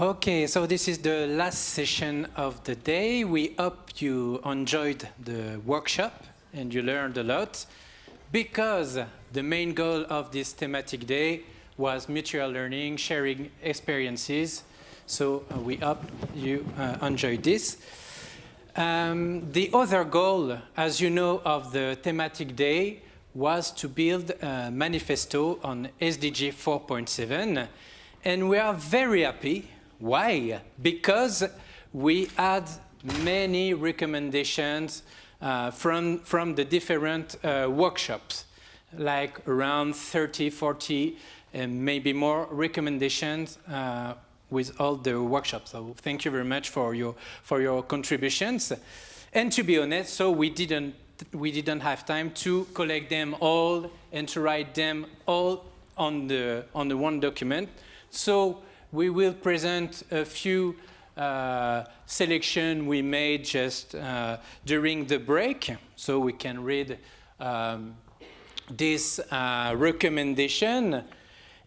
Okay, so this is the last session of the day. We hope you enjoyed the workshop and you learned a lot, because the main goal of this thematic day was mutual learning, sharing experiences. So we hope you enjoyed this. The other goal, as you know, of the thematic day was to build a manifesto on SDG 4.7. And we are very happy. Why? Because we had many recommendations from the different workshops, like around 30, 40, and maybe more recommendations with all the workshops. So thank you very much for your contributions. And to be honest, so we didn't have time to collect them all and to write them all on the one document. So we will present a few selection we made just during the break, so we can read this recommendation.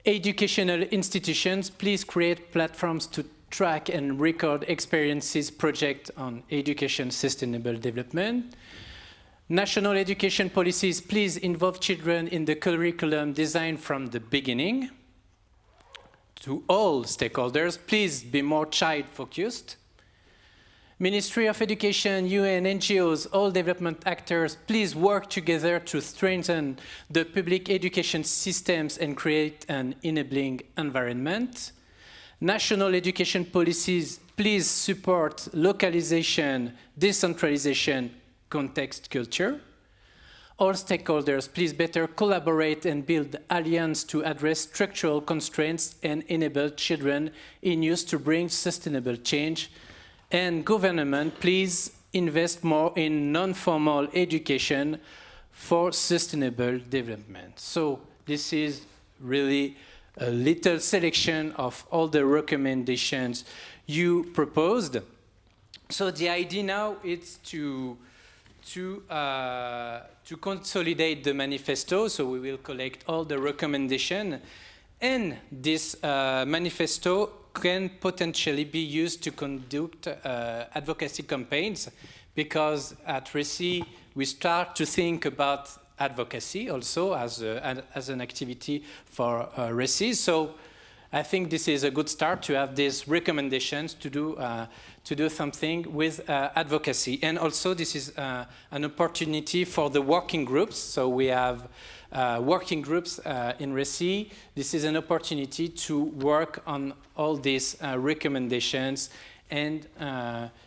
Educational institutions, please create platforms to track and record experiences projects on education sustainable development. National education policies, please involve children in the curriculum design from the beginning. To all stakeholders, please be more child-focused. Ministry of Education, UN, NGOs, all development actors, please work together to strengthen the public education systems and create an enabling environment. National education policies, please support localization, decentralization, context culture. All stakeholders, please better collaborate and build alliances to address structural constraints and enable children in youth to bring sustainable change. And government, please invest more in non-formal education for sustainable development. So this is really a little selection of all the recommendations you proposed. So the idea now is to consolidate the manifesto, so we will collect all the recommendations, and this manifesto can potentially be used to conduct advocacy campaigns, because at RECI we start to think about advocacy also as an activity for RECI. So I think this is a good start to have these recommendations to do something with advocacy. And also this is an opportunity for the working groups. So we have working groups in RECI. This is an opportunity to work on all these recommendations and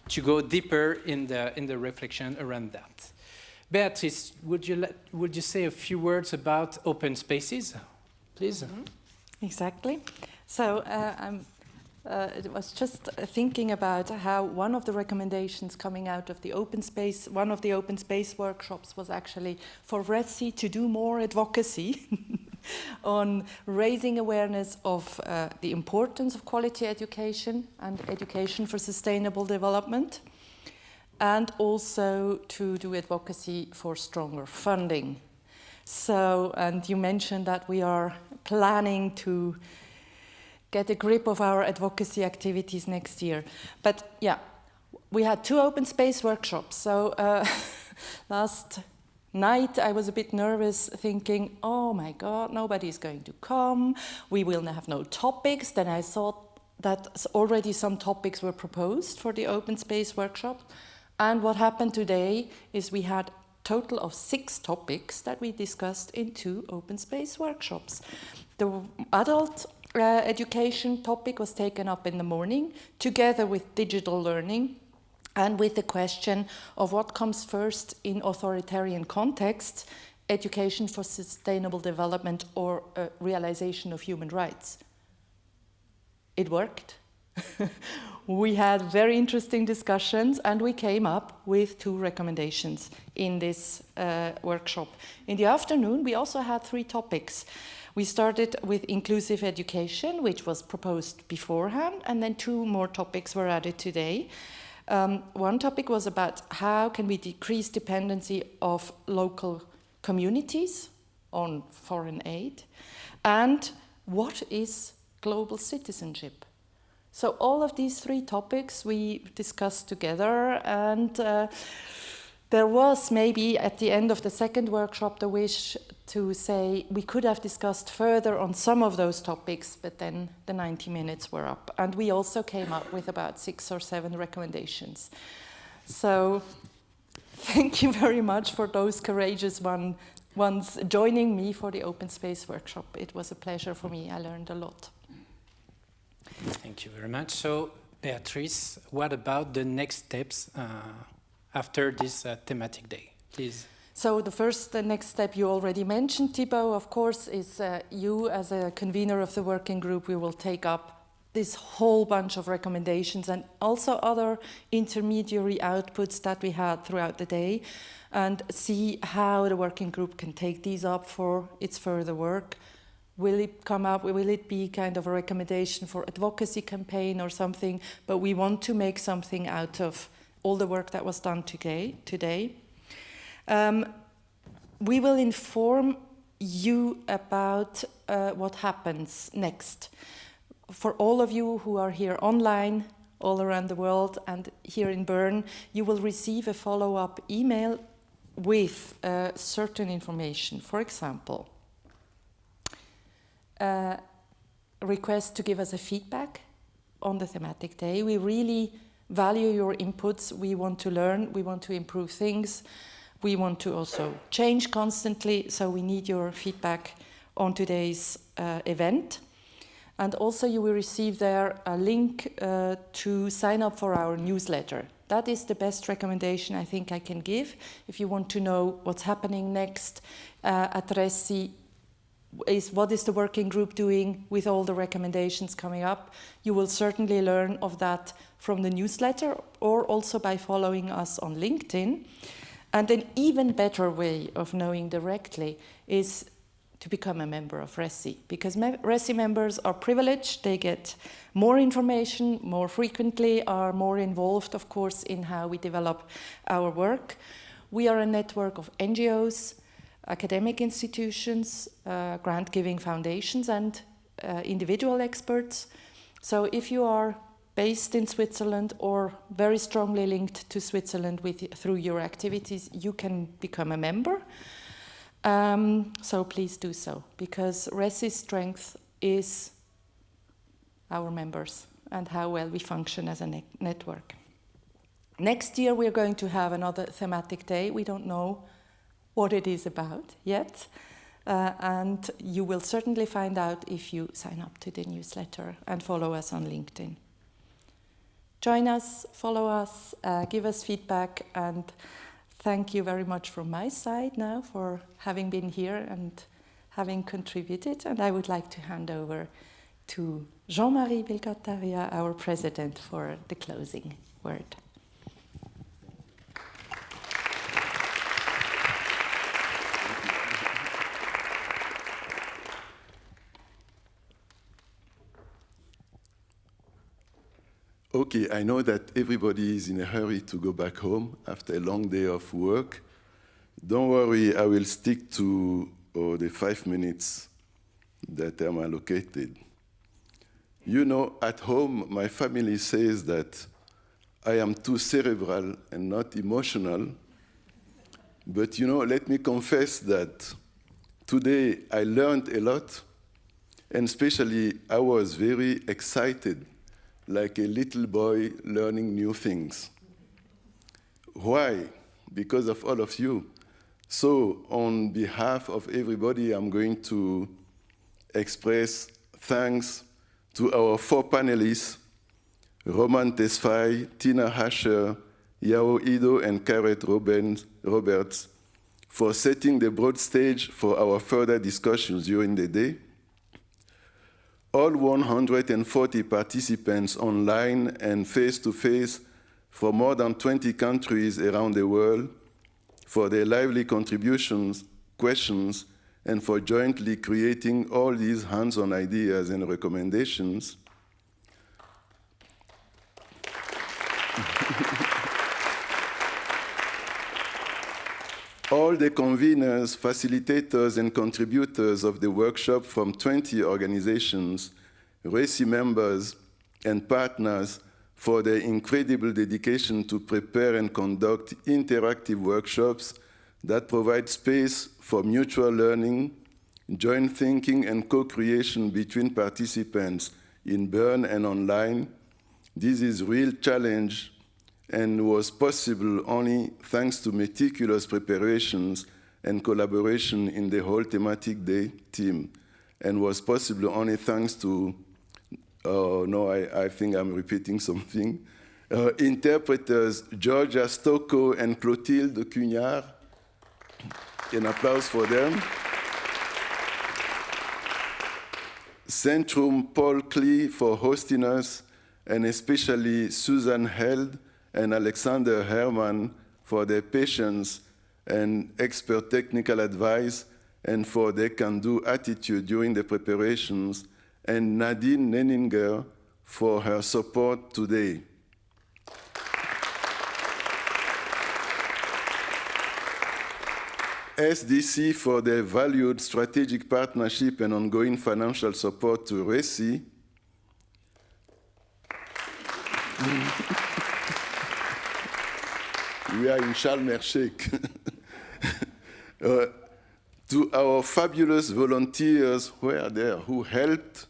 to go deeper in the reflection around that. Beatrice, would you say a few words about open spaces, please? Mm-hmm. Exactly. So I was just thinking about how one of the recommendations coming out of the open space, one of the open space workshops was actually for RECI to do more advocacy on raising awareness of the importance of quality education and education for sustainable development, and also to do advocacy for stronger funding. So, and you mentioned that we are planning to get a grip of our advocacy activities next year. But yeah, we had 2 open space workshops. So last night I was a bit nervous, thinking, oh my God, nobody's going to come. We will have no topics. Then I thought that already some topics were proposed for the open space workshop. And what happened today is we had a total of 6 topics that we discussed in 2 open space workshops. The adult education topic was taken up in the morning, together with digital learning and with the question of what comes first in authoritarian contexts, education for sustainable development or realization of human rights. It worked. We had very interesting discussions, and we came up with 2 recommendations in this workshop. In the afternoon, we also had 3 topics. We started with inclusive education, which was proposed beforehand, and then 2 more topics were added today. One topic was about how can we decrease dependency of local communities on foreign aid, and what is global citizenship? So all of these 3 topics we discussed together, and there was maybe at the end of the second workshop the wish to say we could have discussed further on some of those topics, but then the 90 minutes were up. And we also came up with about 6 or 7 recommendations. So thank you very much for those courageous ones joining me for the Open Space workshop. It was a pleasure for me. I learned a lot. Thank you very much. So, Beatrice, what about the next steps after this thematic day, please? So the next step you already mentioned, Thibaut, of course, is you as a convener of the working group, we will take up this whole bunch of recommendations and also other intermediary outputs that we had throughout the day and see how the working group can take these up for its further work. Will it come up, will it be kind of a recommendation for advocacy campaign or something? But we want to make something out of all the work that was done today. We will inform you about what happens next. For all of you who are here online, all around the world, and here in Bern, you will receive a follow-up email with certain information. For example, request to give us a feedback on the thematic day. We really value your inputs. We want to learn, we want to improve things. We want to also change constantly, so we need your feedback on today's event. And also you will receive there a link to sign up for our newsletter. That is the best recommendation I think I can give. If you want to know what's happening next at RECI, what is the working group doing with all the recommendations coming up, you will certainly learn of that from the newsletter or also by following us on LinkedIn. And an even better way of knowing directly is to become a member of RECI, because RECI members are privileged, they get more information more frequently, are more involved, of course, in how we develop our work. We are a network of NGOs, academic institutions, grant-giving foundations, and individual experts. So if you are based in Switzerland or very strongly linked to Switzerland through your activities, you can become a member. So please do so, because RECI's strength is our members and how well we function as a network. Next year we're going to have another thematic day. We don't know what it is about yet, and you will certainly find out if you sign up to the newsletter and follow us on LinkedIn. Join us, follow us, give us feedback, and thank you very much from my side now for having been here and having contributed. And I would like to hand over to Jean-Marie Bilgattaria, our president, for the closing word. Okay, I know that everybody is in a hurry to go back home after a long day of work. Don't worry, I will stick to the 5 minutes that I'm allocated. You know, at home, my family says that I am too cerebral and not emotional. But, you know, let me confess that today I learned a lot, and especially I was very excited, like a little boy learning new things. Why? Because of all of you. So on behalf of everybody, I'm going to express thanks to our 4 panelists, Roman Tesfaye, Tina Hascher, Yao Ido, and Gareth Roberts, for setting the broad stage for our further discussions during the day. All 140 participants online and face-to-face from more than 20 countries around the world for their lively contributions, questions, and for jointly creating all these hands-on ideas and recommendations. All the conveners, facilitators, and contributors of the workshop from 20 organizations, RECI members, and partners for their incredible dedication to prepare and conduct interactive workshops that provide space for mutual learning, joint thinking, and co-creation between participants in Bern and online. This is a real challenge and was possible only thanks to meticulous preparations and collaboration in the whole thematic day team, and was possible only thanks to, I think I'm repeating something, interpreters Georgia Stocco and Clotilde Cugnard. An applause for them. Zentrum Paul Klee for hosting us, and especially Susan Held and Alexander Herman for their patience and expert technical advice, and for their can-do attitude during the preparations, and Nadine Nenninger for her support today. SDC for their valued strategic partnership and ongoing financial support to RECI. We are in Sharm el-Sheikh. To our fabulous volunteers who are there, who helped,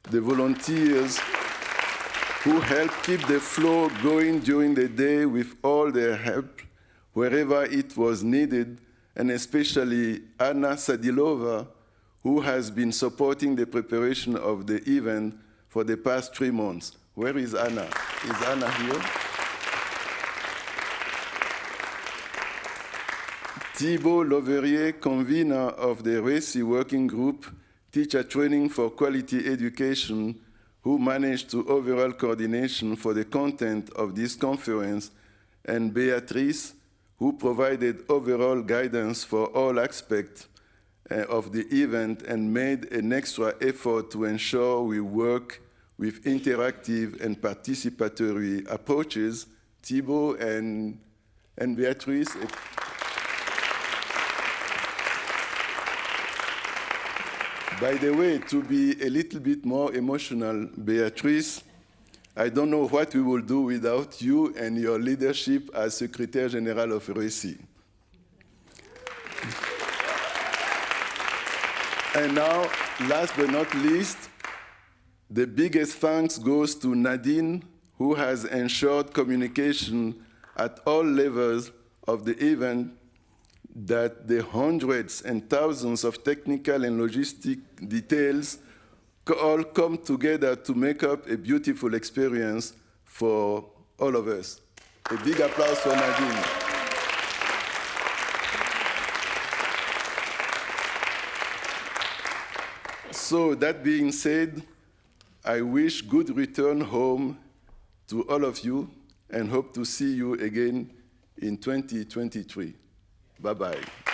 the volunteers who helped keep the flow going during the day with all their help, wherever it was needed, and especially Anna Sadilova, who has been supporting the preparation of the event for the past 3 months. Where is Anna? Is Anna here? Thibault Loverier, convener of the RECI Working Group, Teacher Training for Quality Education, who managed to overall coordination for the content of this conference, and Beatrice, who provided overall guidance for all aspects of the event and made an extra effort to ensure we work with interactive and participatory approaches. Thibault and Beatrice. By the way, to be a little bit more emotional, Beatrice, I don't know what we will do without you and your leadership as Secretary General of RECI. And now, last but not least, the biggest thanks goes to Nadine, who has ensured communication at all levels of the event, that the hundreds and thousands of technical and logistic details all come together to make up a beautiful experience for all of us. A big applause for Nadine. So that being said, I wish good return home to all of you and hope to see you again in 2023. Bye-bye.